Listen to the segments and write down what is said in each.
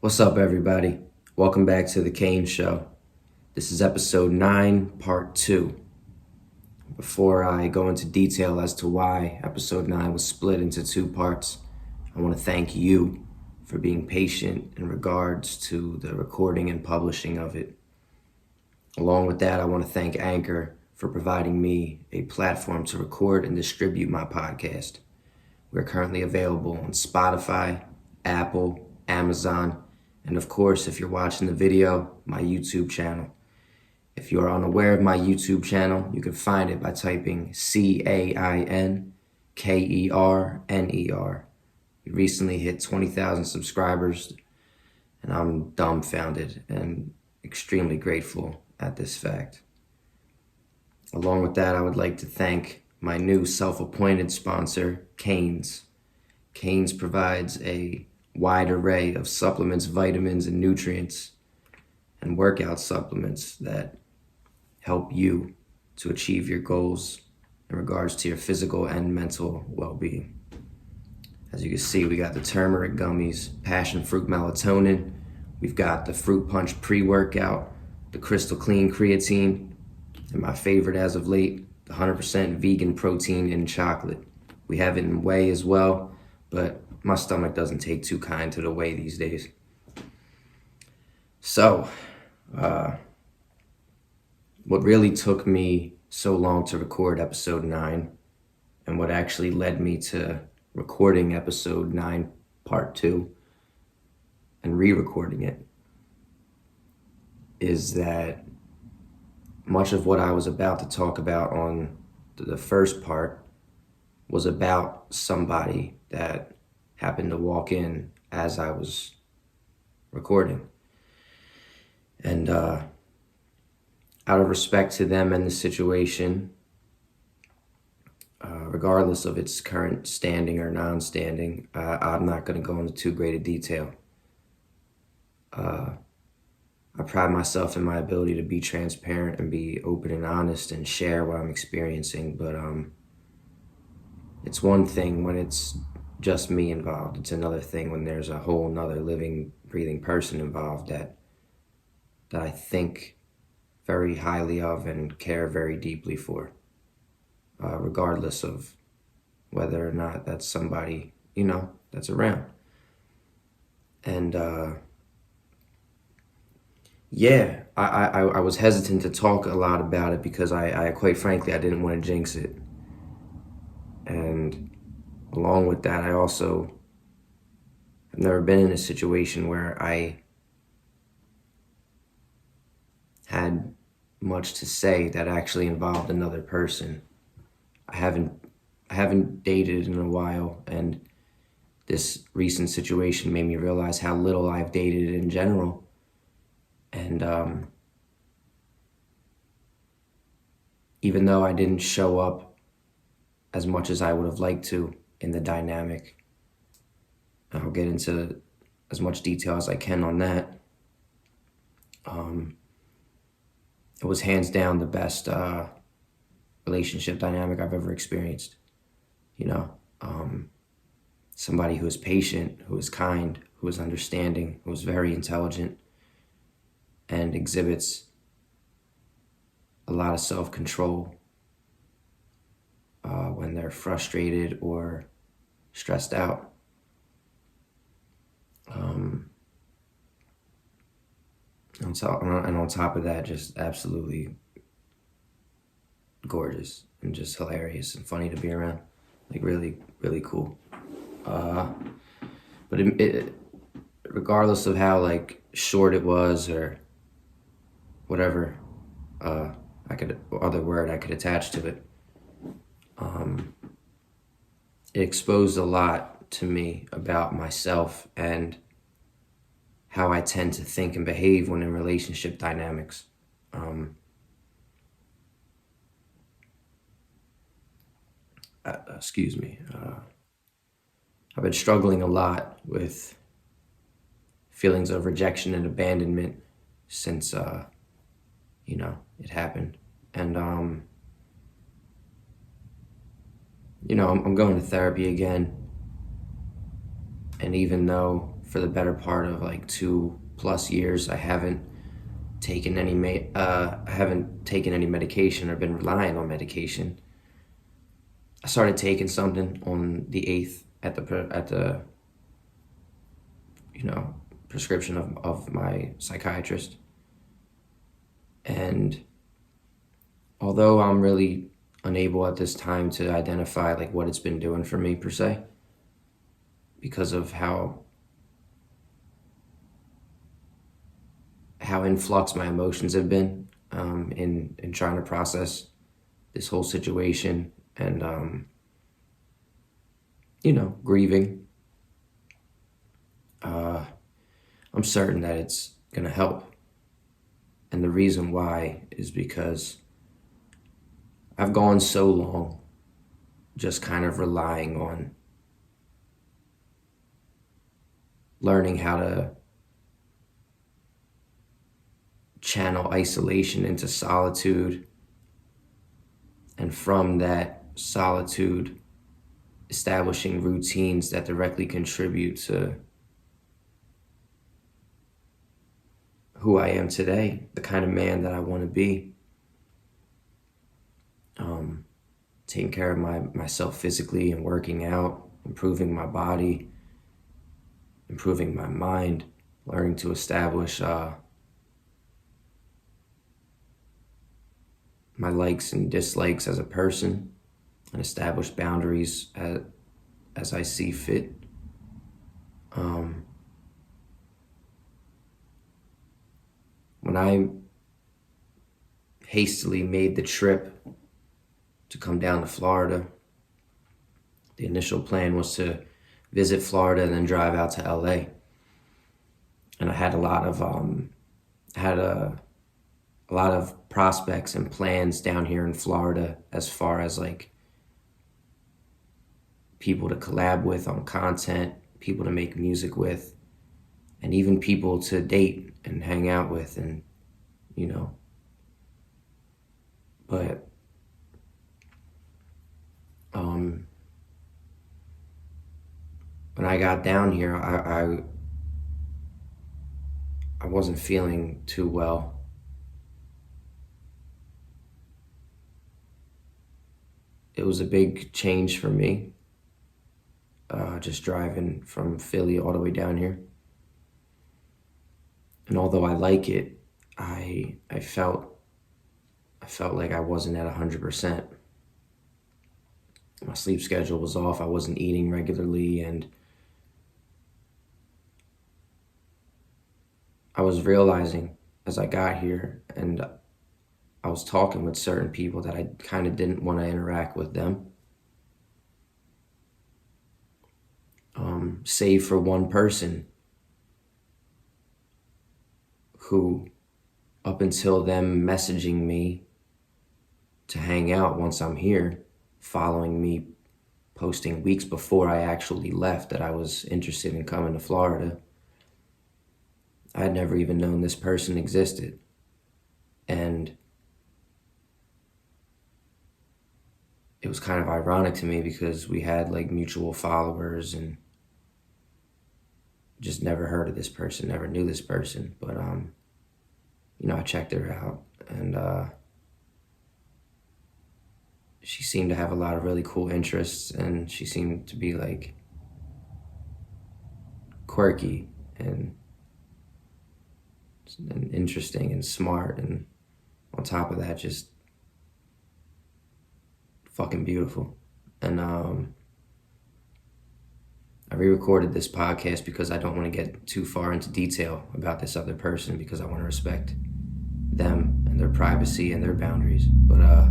What's up, everybody? Welcome back to the Cain Show. This is episode 9, part 2. Before I go into detail as to why episode 9 was split into 2 parts, I want to thank you for being patient in regards to the recording and publishing of it. Along with that, I want to thank Anchor for providing me a platform to record and distribute my podcast. We're currently available on Spotify, Apple, Amazon, and of course, if you're watching the video, my YouTube channel. If you are unaware of my YouTube channel, you can find it by typing CAINKERNER. We recently hit 20,000 subscribers, and I'm dumbfounded and extremely grateful at this fact. Along with that, I would like to thank my new self-appointed sponsor, Cain's. Cain's provides a wide array of supplements, vitamins, and nutrients, and workout supplements that help you to achieve your goals in regards to your physical and mental well-being. As you can see, we got the turmeric gummies, passion fruit melatonin, we've got the fruit punch pre-workout, the crystal clean creatine, and my favorite as of late, the 100% vegan protein in chocolate. We have it in whey as well, but my stomach doesn't take too kind to the whey these days. So, what really took me so long to record episode 9, and what actually led me to recording episode 9, part 2, and re-recording it, is that much of what I was about to talk about on the first part was about somebody that happened to walk in as I was recording. And out of respect to them and the situation, regardless of its current standing or non-standing, I'm not going to go into too great a detail. I pride myself in my ability to be transparent and be open and honest and share what I'm experiencing, but it's one thing when it's just me involved. It's another thing when there's a whole nother living, breathing person involved that I think very highly of and care very deeply for, regardless of whether or not that's somebody, that's around. And I was hesitant to talk a lot about it because I quite frankly, I didn't want to jinx it. And along with that, I also have never been in a situation where I had much to say that actually involved another person. I haven't dated in a while, and this recent situation made me realize how little I've dated in general. And even though I didn't show up as much as I would have liked to in the dynamic, I'll get into as much detail as I can on that. It was hands down the best relationship dynamic I've ever experienced. Somebody who is patient, who is kind, who is understanding, who is very intelligent, and exhibits a lot of self-control when they're frustrated or stressed out. On top of that, just absolutely gorgeous and just hilarious and funny to be around. Like really, really cool. But regardless of how short it was or whatever I could attach to it, it exposed a lot to me about myself and how I tend to think and behave when in relationship dynamics. Excuse me. I've been struggling a lot with feelings of rejection and abandonment since, it happened. And, I'm going to therapy again. And even though for the better part of like 2+ years. I haven't taken any medication or been relying on medication. I started taking something on the 8th at the prescription of my psychiatrist. And although I'm really unable at this time to identify like what it's been doing for me per se, because of how in flux my emotions have been in trying to process this whole situation and grieving. I'm certain that it's gonna help, and the reason why is because I've gone so long just kind of relying on learning how to channel isolation into solitude, and from that solitude establishing routines that directly contribute to who I am today, the kind of man that I want to be. Taking care of myself physically and working out, improving my body, improving my mind, learning to establish my likes and dislikes as a person, and establish boundaries as I see fit. When I hastily made the trip to come down to Florida, the initial plan was to visit Florida and then drive out to LA. And I had a lot of prospects and plans down here in Florida, as far as like people to collab with on content, people to make music with, and even people to date and hang out with, and but when I got down here, I wasn't feeling too well. It was a big change for me, just driving from Philly all the way down here. And although I like it, I felt like I wasn't at 100%. My sleep schedule was off. I wasn't eating regularly, and I was realizing as I got here, and I was talking with certain people, that I kind of didn't want to interact with them. Save for one person who, up until them messaging me to hang out once I'm here, following me, posting weeks before I actually left that I was interested in coming to Florida, I had never even known this person existed. And it was kind of ironic to me because we had like mutual followers, and just never heard of this person, never knew this person. But I checked her out, and she seemed to have a lot of really cool interests, and she seemed to be like quirky and interesting and smart, and on top of that, just fucking beautiful. And I re-recorded this podcast because I don't want to get too far into detail about this other person, because I want to respect them and their privacy and their boundaries. But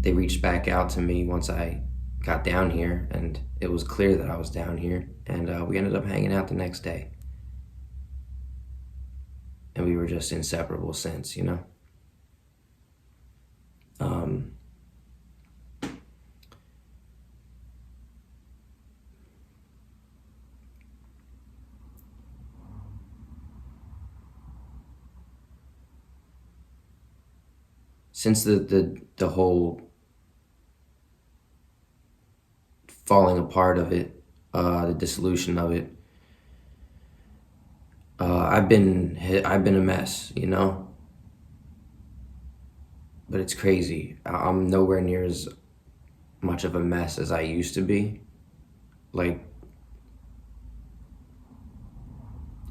they reached back out to me once I got down here, and it was clear that I was down here, and we ended up hanging out the next day. And we were just inseparable since, Since the whole falling apart of it, the dissolution of it. I've been a mess, you know, but it's crazy. I'm nowhere near as much of a mess as I used to be. Like,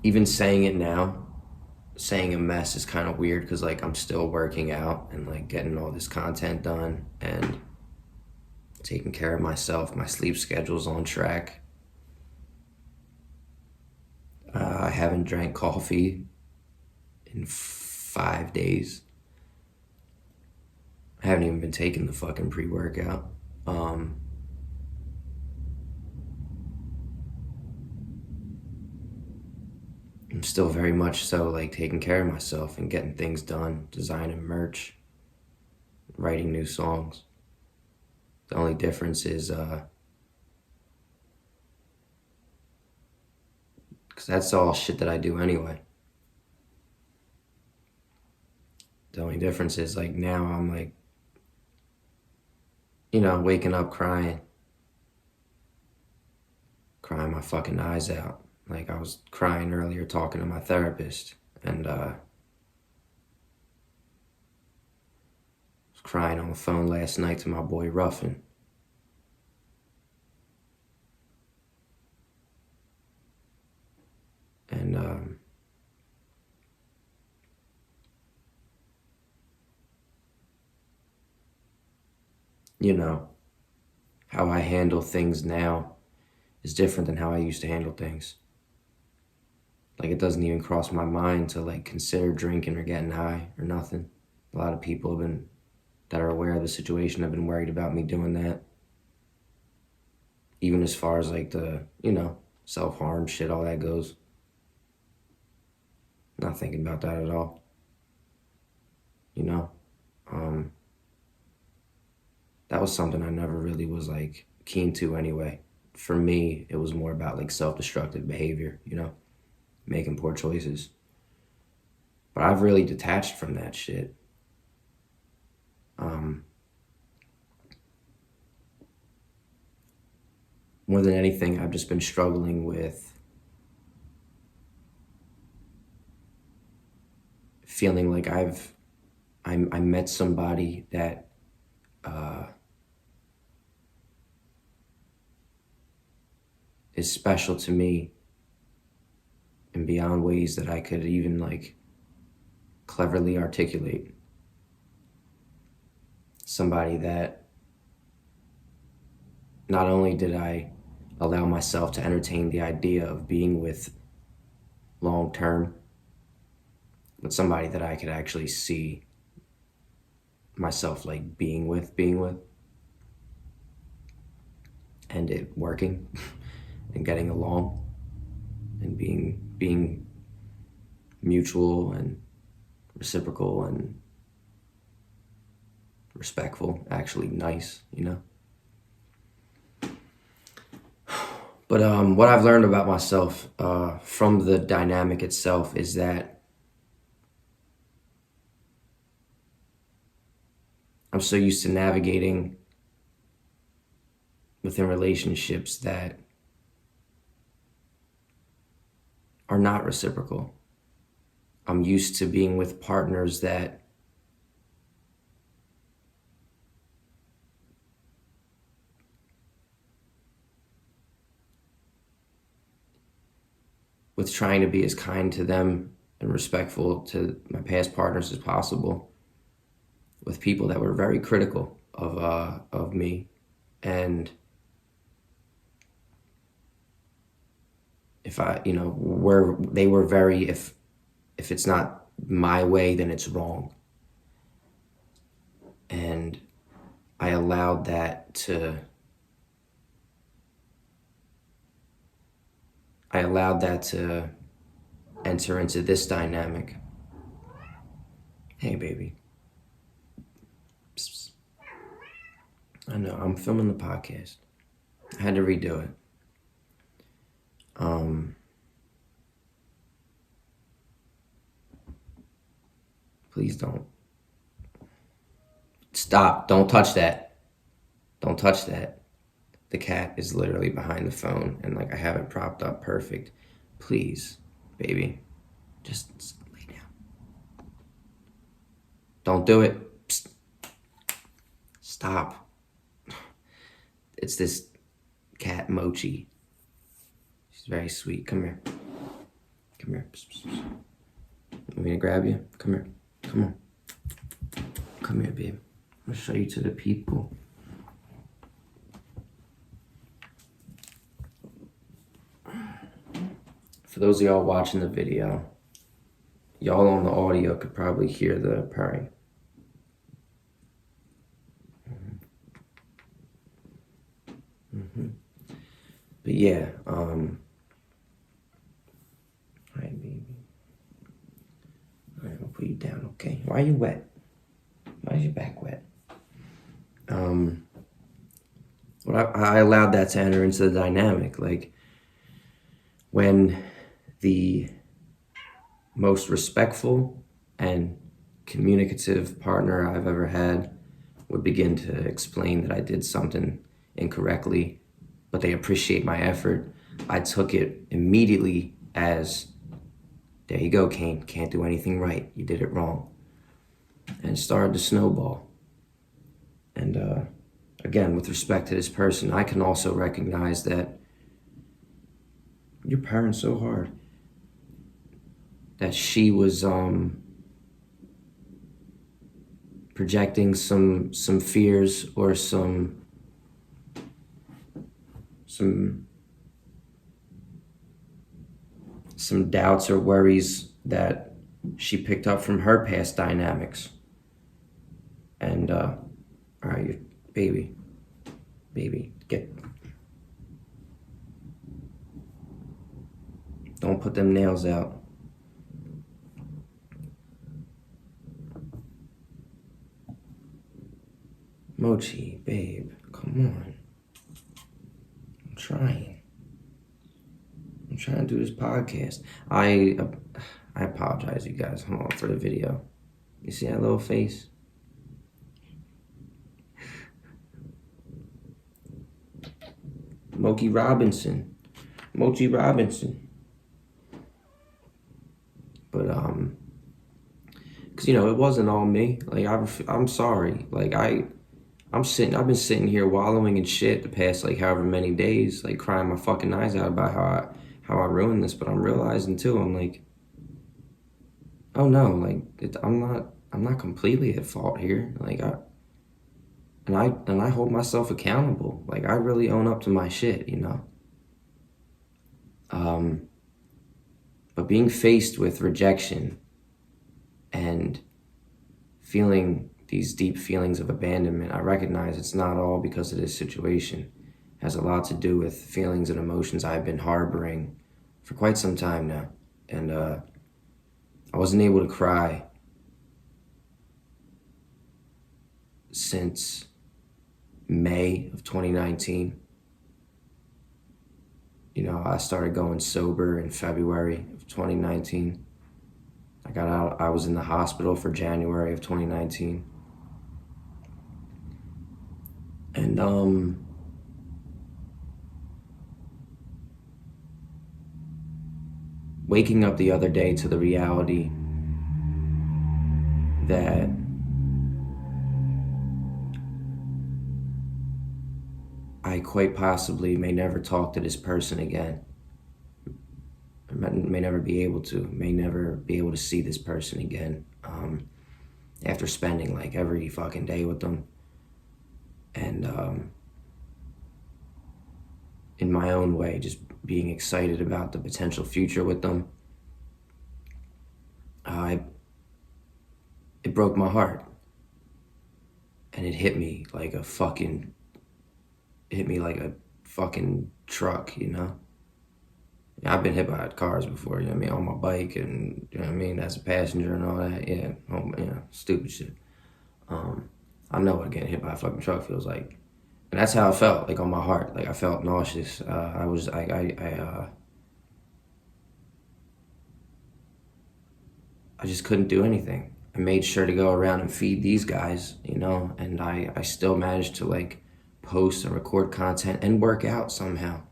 even saying it now, saying a mess is kind of weird because like I'm still working out and like getting all this content done and taking care of myself. My sleep schedule's on track. I haven't drank coffee in 5 days. I haven't even been taking the fucking pre-workout. I'm still very much so like taking care of myself and getting things done, designing merch, writing new songs. The only difference is, because that's all shit that I do anyway. The only difference is like now I'm like, you know, waking up crying my fucking eyes out. Like I was crying earlier talking to my therapist, and was crying on the phone last night to my boy Ruffin. And you know, how I handle things now is different than how I used to handle things. Like it doesn't even cross my mind to like consider drinking or getting high or nothing. A lot of people that are aware of the situation have been worried about me doing that. Even as far as like the, you know, self-harm shit, all that goes. Not thinking about that at all. You know? That was something I never really was like keen to anyway. For me, it was more about like self-destructive behavior, you know? Making poor choices. But I've really detached from that shit. More than anything, I've just been struggling with feeling like I met somebody that is special to me in beyond ways that I could even like cleverly articulate. Somebody that not only did I allow myself to entertain the idea of being with long term, but somebody that I could actually see myself like being with, and it working and getting along and being mutual and reciprocal and respectful, actually nice, you know? But what I've learned about myself from the dynamic itself is that I'm so used to navigating within relationships that are not reciprocal. I'm used to being with partners that with trying to be as kind to them and respectful to my past partners as possible, with people that were very critical of me, and if I, you know, they were very, if it's not my way, then it's wrong, and I allowed that to enter into this dynamic. Hey, baby. Psst. I know, I'm filming the podcast. I had to redo it. Please don't. Stop. Don't touch that. Don't touch that. the cat is literally behind the phone and like I have it propped up perfect. Please, baby, just lay down. Don't do it. Psst. Stop. It's this cat, Mochi. She's very sweet. Come here. Come here. Psst, psst, psst. Want me to grab you? Come here. Come on. Come here, babe. I'll show you to the people. For those of y'all watching the video, y'all on the audio could probably hear the purring. But yeah, alright, baby. Alright, I'll put you down, okay? Why are you wet? Why is your back wet? Well, I allowed that to enter into the dynamic. Like, when the most respectful and communicative partner I've ever had would begin to explain that I did something incorrectly, but they appreciate my effort, I took it immediately as, there you go, Cain, can't do anything right, you did it wrong. And it started to snowball. And again, with respect to this person, I can also recognize that you're purring so hard. That she was projecting some fears or some doubts or worries that she picked up from her past dynamics. And all right, baby, don't put them nails out. Mochi, babe, come on. I'm trying to do this podcast. I apologize, you guys. Hold on for the video. You see that little face? Mochi Robinson. But cause it wasn't all me. Like I'm sorry. Like I've been sitting here wallowing in shit the past like however many days, like crying my fucking eyes out about how I ruined this. But I'm realizing too, I'm like, oh no, like I'm not completely at fault here. Like I hold myself accountable. Like I really own up to my shit, But being faced with rejection and feeling these deep feelings of abandonment, I recognize it's not all because of this situation. It has a lot to do with feelings and emotions I've been harboring for quite some time now. And I wasn't able to cry since May of 2019. I started going sober in February of 2019. I got out, I was in the hospital for January of 2019. And waking up the other day to the reality that I quite possibly may never talk to this person again. May never be able to see this person again after spending like every fucking day with them. And in my own way, just being excited about the potential future with them. It broke my heart. And it hit me like a fucking truck, I've been hit by cars before, on my bike and, as a passenger and all that, stupid shit. I know what getting hit by a fucking truck feels like. And that's how I felt, like on my heart. Like I felt nauseous. I just couldn't do anything. I made sure to go around and feed these guys, and I still managed to like post and record content and work out somehow.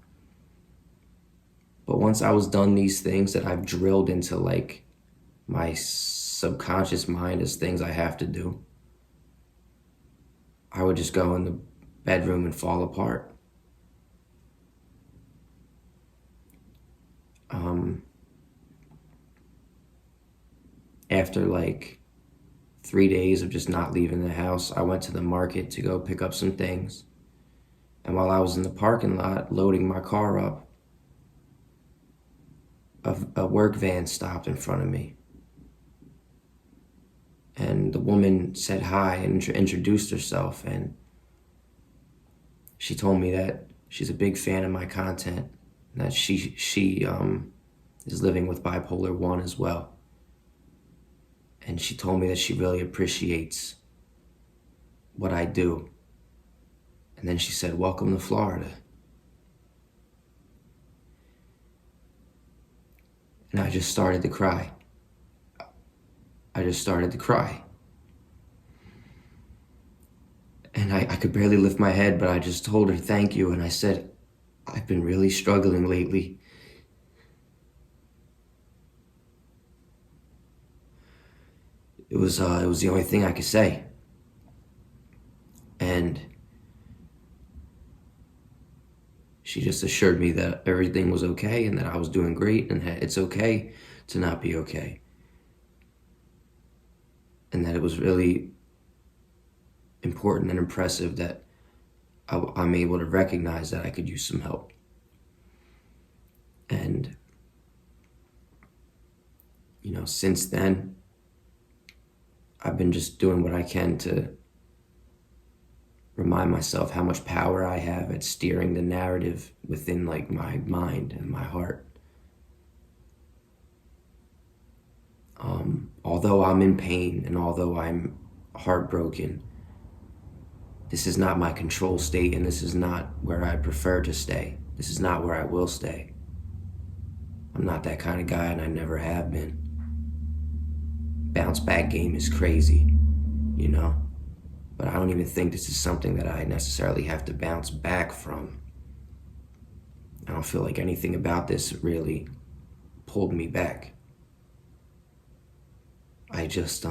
But once I was done these things that I've drilled into like my subconscious mind as things I have to do, I would just go in the bedroom and fall apart. After like 3 days of just not leaving the house, I went to the market to go pick up some things. And while I was in the parking lot loading my car up, a work van stopped in front of me. And the woman said hi and introduced herself. And she told me that she's a big fan of my content, and that she is living with bipolar 1 as well. And she told me that she really appreciates what I do. And then she said, "Welcome to Florida." And I just started to cry. And I could barely lift my head, but I just told her thank you. And I said, "I've been really struggling lately. It was the only thing I could say." And she just assured me that everything was okay and that I was doing great and that it's okay to not be okay. And that it was really important and impressive that I'm able to recognize that I could use some help. And, since then, I've been just doing what I can to remind myself how much power I have at steering the narrative within like my mind and my heart. Although I'm in pain and although I'm heartbroken, this is not my control state, and this is not where I prefer to stay. This is not where I will stay. I'm not that kind of guy, and I never have been. Bounce back game is crazy, but I don't even think this is something that I necessarily have to bounce back from. I don't feel like anything about this really pulled me back. I just,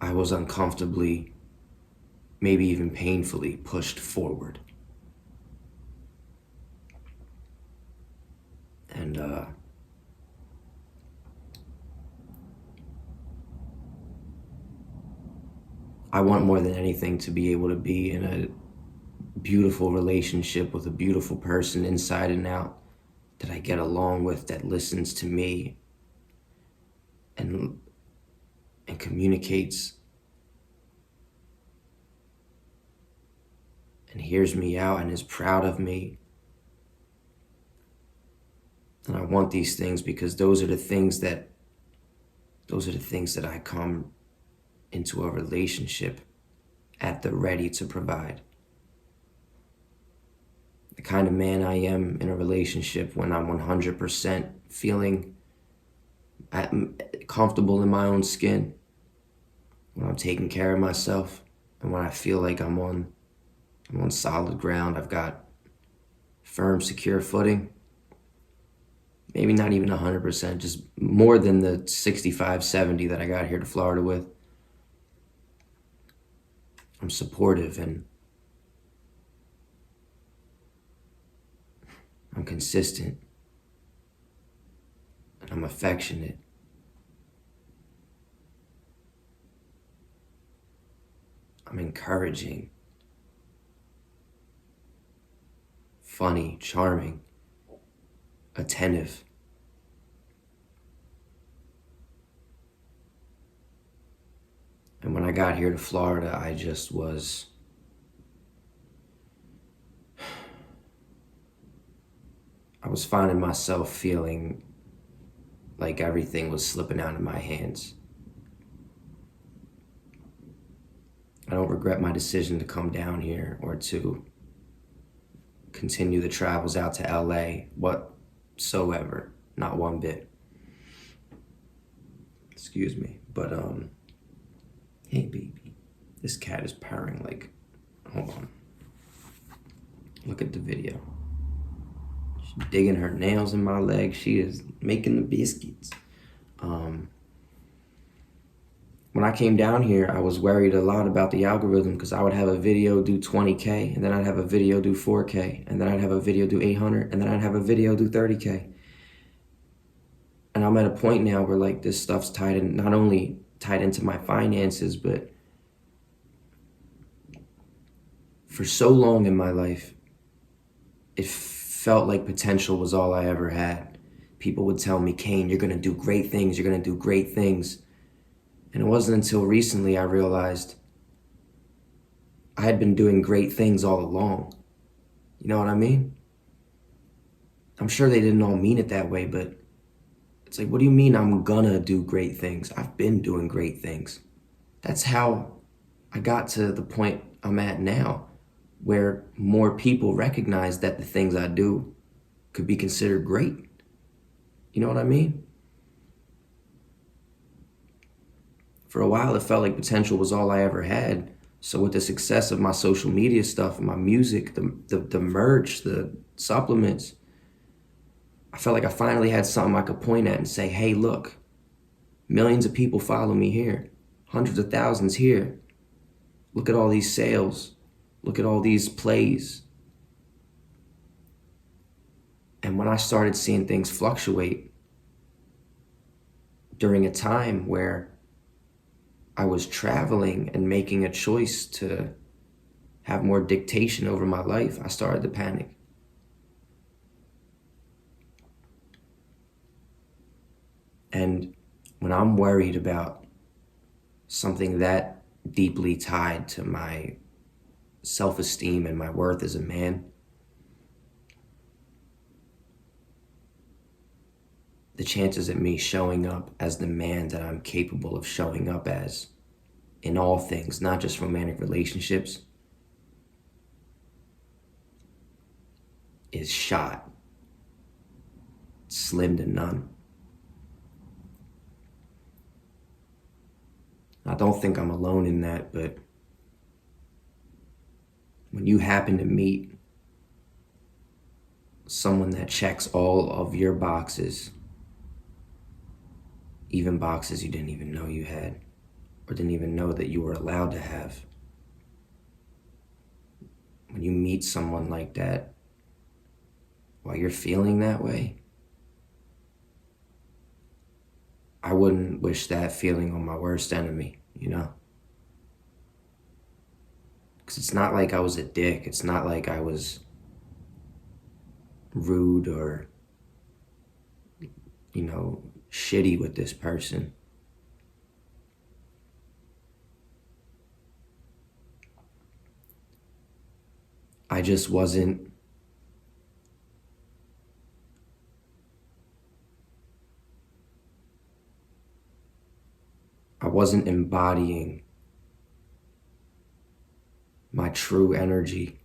I was uncomfortably, maybe even painfully pushed forward. And, I want more than anything to be able to be in a beautiful relationship with a beautiful person inside and out that I get along with, that listens to me and communicates and hears me out and is proud of me. And I want these things because those are the things that I come into a relationship at the ready to provide. The kind of man I am in a relationship when I'm 100% feeling comfortable in my own skin, when I'm taking care of myself, and when I feel like I'm on solid ground, I've got firm, secure footing. Maybe not even 100%, just more than the 65, 70 that I got here to Florida with. I'm supportive and I'm consistent and I'm affectionate. I'm encouraging, funny, charming, attentive. And when I got here to Florida, I just was finding myself feeling like everything was slipping out of my hands. I don't regret my decision to come down here or to continue the travels out to LA whatsoever, not one bit. Excuse me, but hey baby. This cat is purring like, hold on. Look at the video. She's digging her nails in my leg. She is making the biscuits. When I came down here, I was worried a lot about the algorithm because I would have a video do 20K, and then I'd have a video do 4K, and then I'd have a video do 800, and then I'd have a video do 30K. And I'm at a point now where like this stuff's tied in, not only tied into my finances, but for so long in my life, it felt like potential was all I ever had. People would tell me, Cain, you're gonna do great things, you're gonna do great things. And it wasn't until recently I realized I had been doing great things all along. You know what I mean? I'm sure they didn't all mean it that way, but it's like, what do you mean I'm gonna do great things? I've been doing great things. That's how I got to the point I'm at now, where more people recognize that the things I do could be considered great. You know what I mean? For a while, it felt like potential was all I ever had. So with the success of my social media stuff, my music, the merch, the supplements, I felt like I finally had something I could point at and say, hey, look, millions of people follow me here, hundreds of thousands here. Look at all these sales. Look at all these plays. And when I started seeing things fluctuate during a time where I was traveling and making a choice to have more dictation over my life, I started to panic. And when I'm worried about something that deeply tied to my self-esteem and my worth as a man, the chances of me showing up as the man that I'm capable of showing up as in all things, not just romantic relationships, is shot. Slim to none. I don't think I'm alone in that, but when you happen to meet someone that checks all of your boxes, even boxes you didn't even know you had, or didn't even know that you were allowed to have. When you meet someone like that, while you're feeling that way, I wouldn't wish that feeling on my worst enemy, you know? Because it's not like I was a dick. It's not like I was rude or, you know, shitty with this person. I just wasn't embodying my true energy.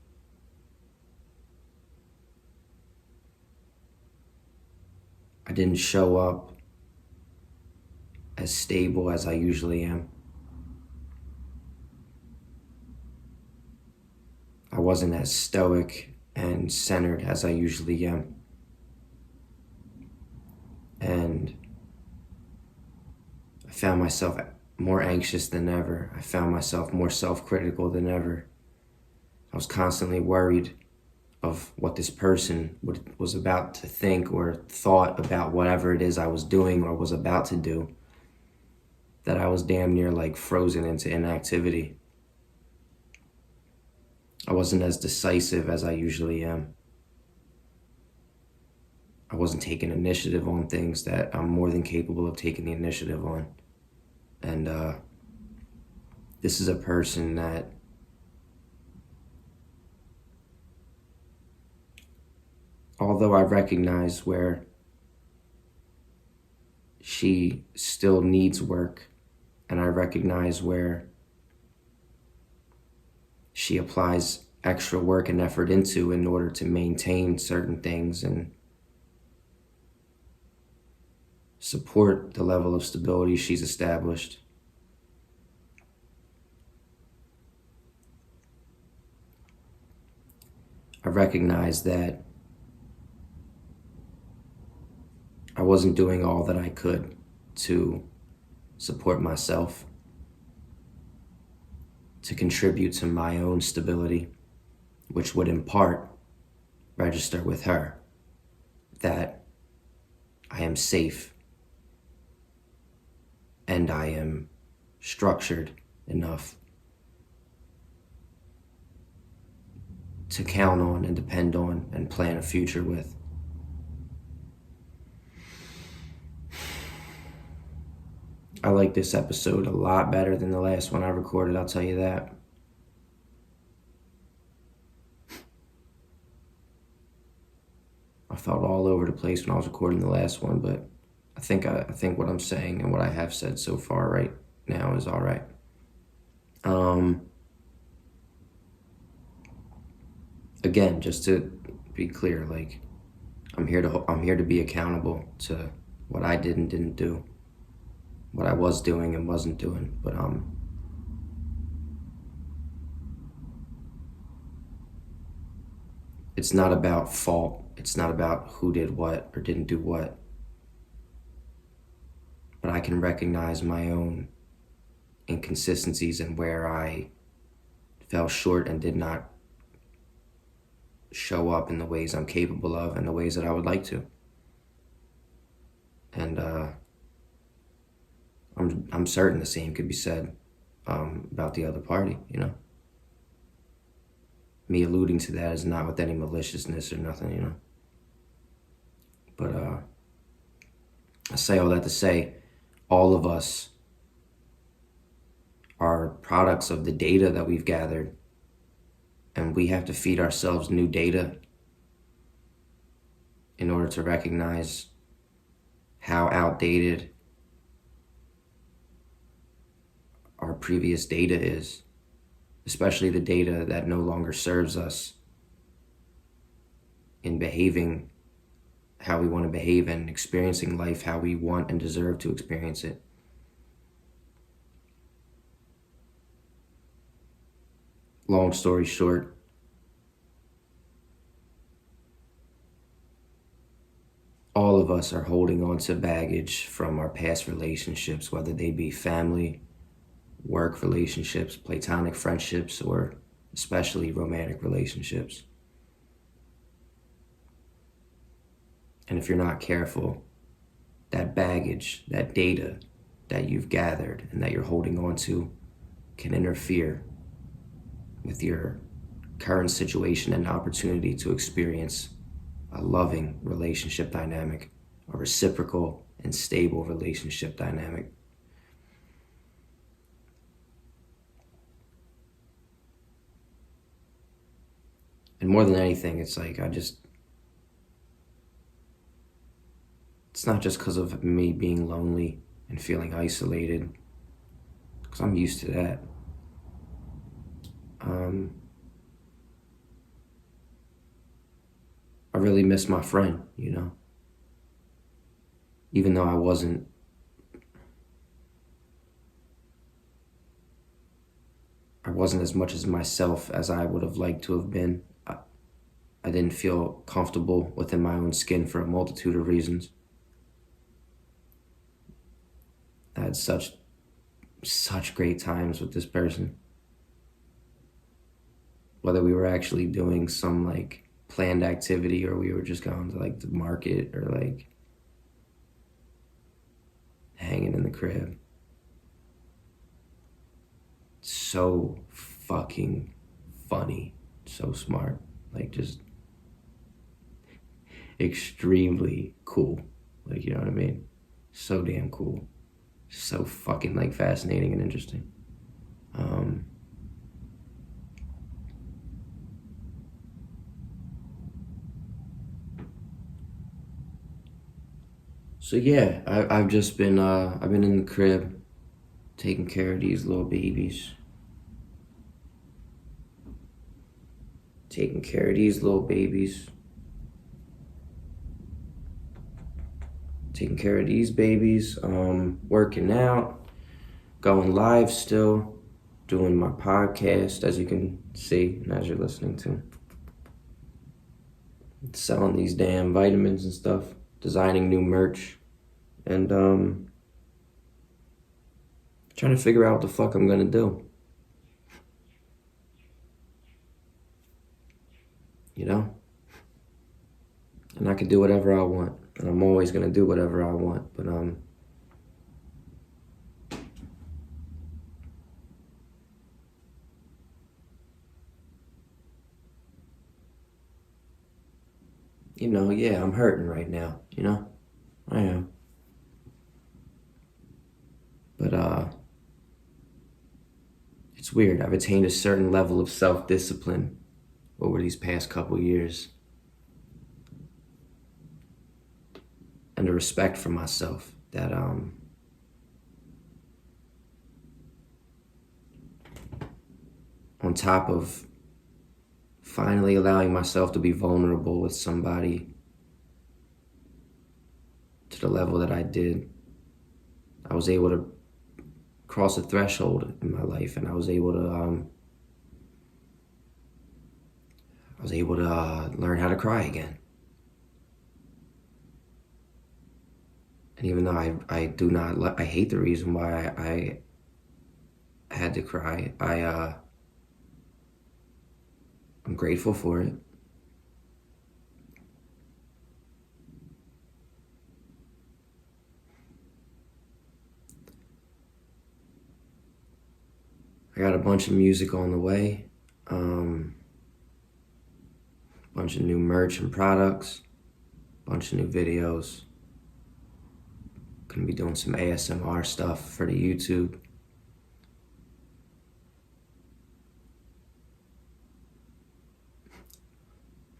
I didn't show up as stable as I usually am. I wasn't as stoic and centered as I usually am. And I found myself more anxious than ever. I found myself more self-critical than ever. I was constantly worried of what this person was about to think or thought about whatever it is I was doing or was about to do, that I was damn near like frozen into inactivity. I wasn't as decisive as I usually am. I wasn't taking initiative on things that I'm more than capable of taking the initiative on. And this is a person that although I recognize where she still needs work, and I recognize where she applies extra work and effort into in order to maintain certain things and support the level of stability she's established, I recognized that I wasn't doing all that I could to support myself, to contribute to my own stability, which would in part register with her that I am safe and I am structured enough to count on and depend on and plan a future with. I like this episode a lot better than the last one I recorded, I'll tell you that. I felt all over the place when I was recording the last one, but I think what I'm saying and what I have said so far right now is all right. Again, just to be clear, like I'm here to be accountable to what I did and didn't do, what I was doing and wasn't doing, but it's not about fault. It's not about who did what or didn't do what. But I can recognize my own inconsistencies and where I fell short and did not show up in the ways I'm capable of and the ways that I would like to. And I'm certain the same could be said about the other party, you know. Me alluding to that is not with any maliciousness or nothing, you know. But I say all that to say, all of us are products of the data that we've gathered, and we have to feed ourselves new data in order to recognize how outdated our previous data is, especially the data that no longer serves us in behaving how we want to behave and experiencing life how we want and deserve to experience it. Long story short, all of us are holding on to baggage from our past relationships, whether they be family, work relationships, platonic friendships, or especially romantic relationships. And if you're not careful, that baggage, that data that you've gathered and that you're holding on to can interfere with your current situation and opportunity to experience a loving relationship dynamic, a reciprocal and stable relationship dynamic. And more than anything, it's like it's not just because of me being lonely and feeling isolated, because I'm used to that. I really miss my friend, you know? Even though I wasn't as much as myself as I would have liked to have been. I didn't feel comfortable within my own skin for a multitude of reasons. I had such great times with this person. Whether we were actually doing some like planned activity or we were just going to like the market or like hanging in the crib. So fucking funny, so smart, like just extremely cool. Like, you know what I mean? So damn cool. So fucking like fascinating and interesting. So yeah, I've just been I've been in the crib taking care of these little babies. Taking care of these little babies. Taking care of these babies, working out, going live still, doing my podcast, as you can see and as you're listening to. selling these damn vitamins and stuff, designing new merch, and trying to figure out what the fuck I'm gonna do. You know? And I can do whatever I want. And I'm always gonna do whatever I want. But you know, yeah, I'm hurting right now, you know? I am. But it's weird. I've attained a certain level of self-discipline over these past couple years. And a respect for myself that on top of finally allowing myself to be vulnerable with somebody to the level that I did, I was able to cross a threshold in my life, and I was able to learn how to cry again. And even though I do not, I hate the reason why I had to cry, I'm grateful for it. I got a bunch of music on the way, bunch of new merch and products, bunch of new videos. Gonna be doing some ASMR stuff for the YouTube.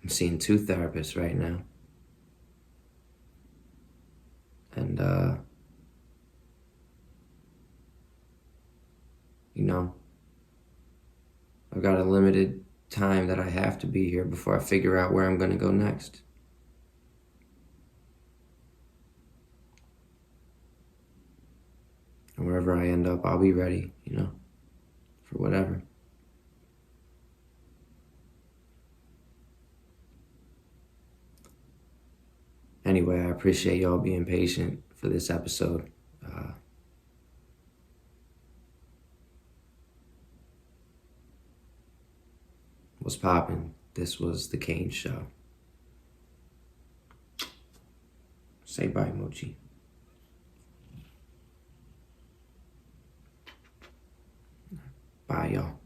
I'm seeing 2 therapists right now. And, you know, I've got a limited time that I have to be here before I figure out where I'm gonna go next. And wherever I end up, I'll be ready, you know, for whatever. Anyway, I appreciate y'all being patient for this episode. What's poppin'? This was the Cain Show. Say bye, Mochi. Bye, y'all.